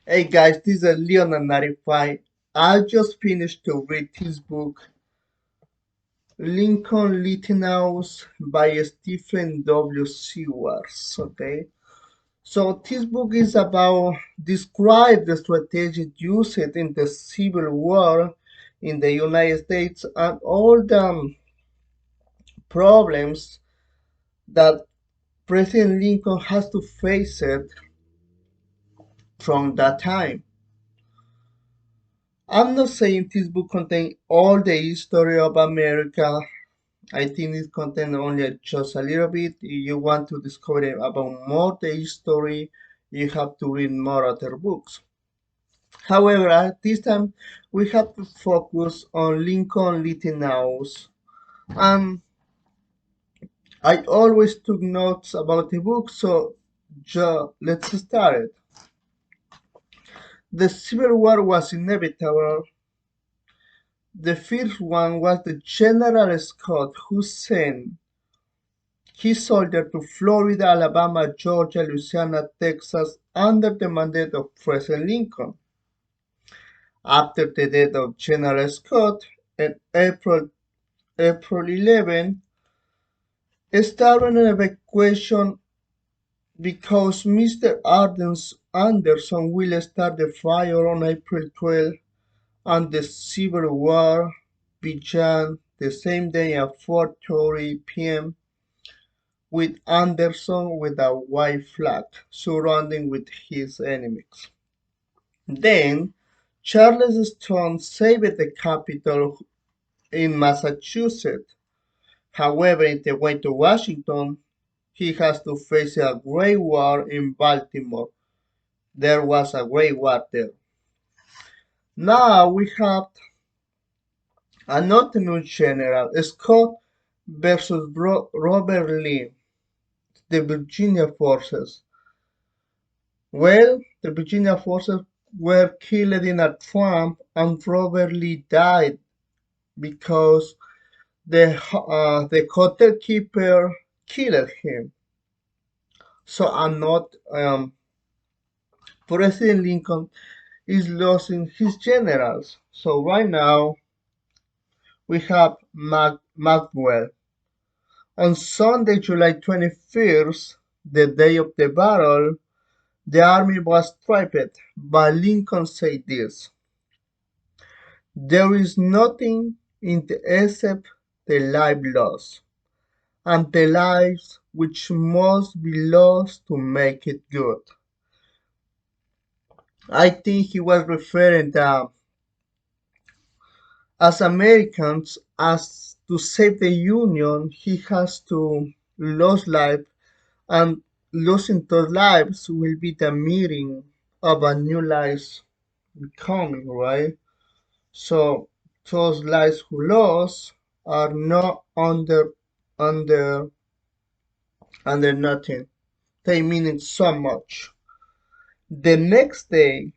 Hey guys, this is Leon95. I just finished to read his book, Lincoln Lithenhouse by Stephen W. Sears. Okay, so this book is about describe the strategy used in the Civil War in the United States and all the problems that President Lincoln has to face it from that time. I'm not saying this book contains all the history of America. I think it contains only just a little bit. If you want to discover about more the history, you have to read more other books. However, at this time, we have to focus on Lincoln Lithenhouse. And I always took notes about the book, so let's start it. The Civil War was inevitable. The first one was the General Scott who sent his soldiers to Florida, Alabama, Georgia, Louisiana, Texas under the mandate of President Lincoln. After the death of General Scott in April 11, started an evacuation because Mr. Anderson will start the fire on April 12, and the Civil War began the same day at 4:30 p.m. with Anderson with a white flag surrounding with his enemies. Then Charles Stone saved the capital in Massachusetts. However, in the way to Washington, he has to face a great war in Baltimore. There was a great war there. Now we have another new general, Scott versus Robert Lee, the Virginia forces. Well, the Virginia forces were killed in a trap and Robert Lee died because the hotel keeper killed him. So I'm not President Lincoln is losing his generals. So right now we have Maxwell. On Sunday, July 21st, the day of the battle, the army was stripped, but Lincoln said this: "There is nothing in the except the life lost, and the lives which must be lost to make it good." I think he was referring that as Americans, as to save the Union, he has to lose life, and losing those lives will be the meeting of a new life becoming, right? So those lives who lost are not under under nothing. They mean it so much. The next day,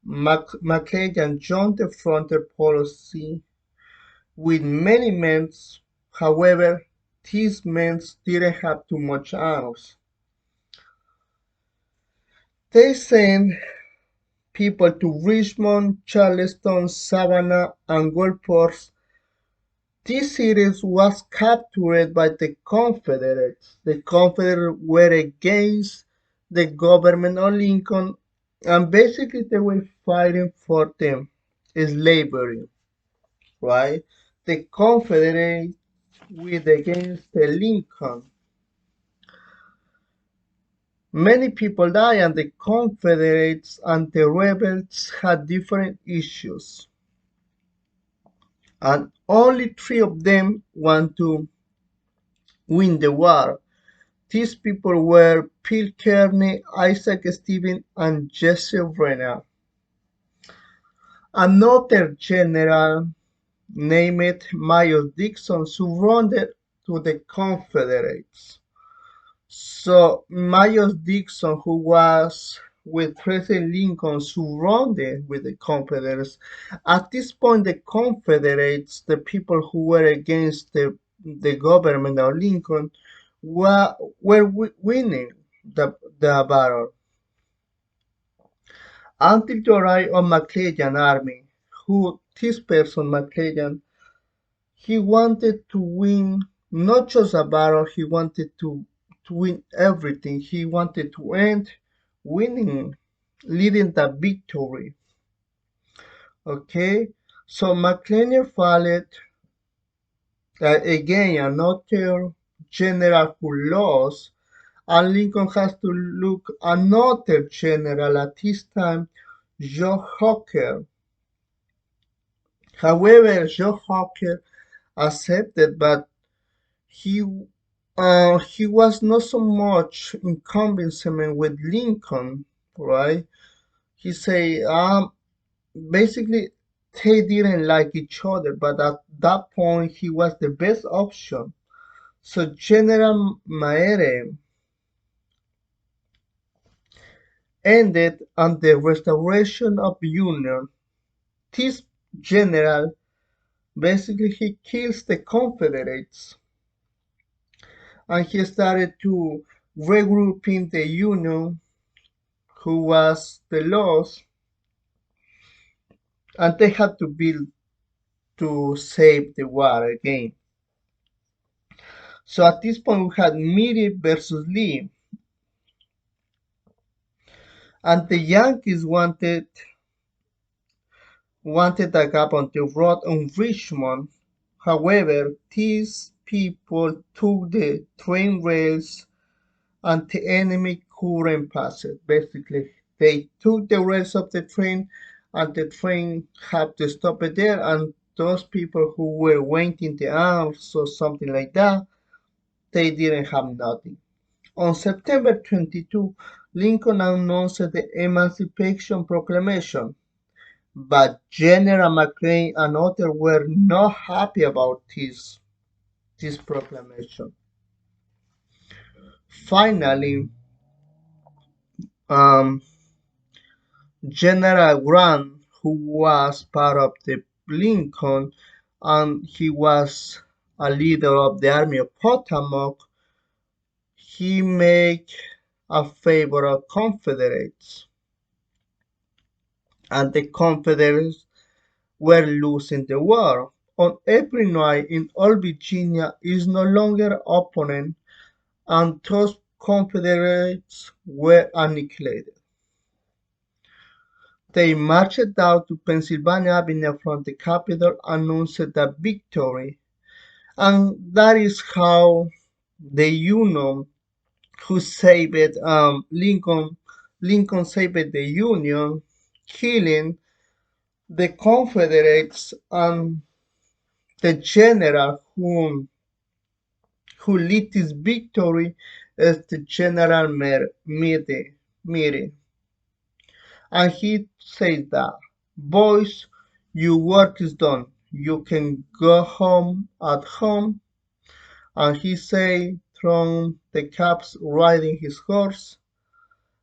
McClellan joined the frontier policy with many men. However, these men didn't have too much arms. They sent people to Richmond, Charleston, Savannah, and Gulfport. This series was captured by the Confederates. The Confederates were against the government of Lincoln, and basically they were fighting for them slavery, right? The Confederates with against the Lincoln. Many people died, and the Confederates and the rebels had different issues, and only three of them want to win the war. These people were Phil Kearny, Isaac Stevens, and Jesse Renner. Another general named Miles Dixon surrendered to the Confederates. So Miles Dixon, who was with President Lincoln, surrounded with the Confederates. At this point, the Confederates, the people who were against the government of Lincoln, were winning the battle. until to arrive on McClellan army, who this person McClellan, he wanted to win not just a battle, he wanted to win everything. He wanted to end winning, leading the victory. Okay, so McClellan followed again another general who lost, and Lincoln has to look another general at this time, Joe Hooker. However, Joe Hooker accepted, but he he was not so much in convincement with Lincoln, right? He say basically they didn't like each other, but at that point he was the best option. So General Maere ended on the restoration of Union. This general basically he kills the Confederates and he started to regrouping the Union who was the loss, and they had to build to save the war again. So at this point we had Miri versus Lee, and the Yankees wanted a gap on the road on Richmond. However, these people took the train rails and the enemy couldn't pass it. Basically, they took the rails of the train and the train had to stop it there, and those people who were waiting the arms or something like that, they didn't have nothing. On September 22, Lincoln announced the Emancipation Proclamation, but General McLean and others were not happy about this proclamation. Finally, um, General Grant, who was part of the Lincoln, and he was a leader of the Army of Potomac, he made a favor of Confederates, and the Confederates were losing the war. On April 9, in all Virginia is no longer opponent, and those Confederates were annihilated. They marched down to Pennsylvania Avenue from the Capitol, announced the victory, and that is how the Union, who saved Lincoln saved the Union, killing the Confederates, and the general who led this victory is the General Meade. And he said that, boys, your work is done. You can go home at home. And he said, throwing the caps riding his horse.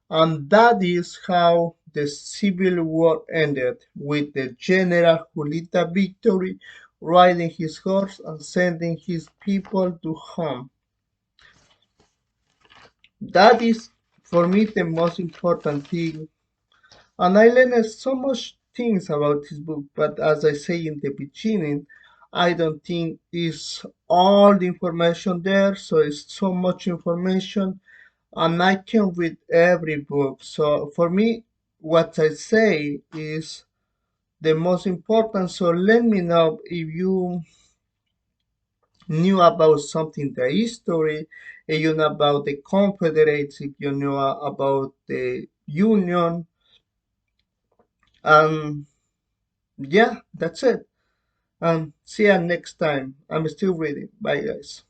And that is how the Civil War ended, with the general who led the victory riding his horse and sending his people to home. That is, for me, the most important thing. And I learned so much things about this book, but as I say in the beginning, I don't think it's all the information there, so it's so much information, and I can read every book. So for me, what I say is the most important. So let me know if you knew about something, the history, if you know about the Confederates, if you knew about the Union, and yeah, that's it. And see you next time. I'm still reading. Bye, guys.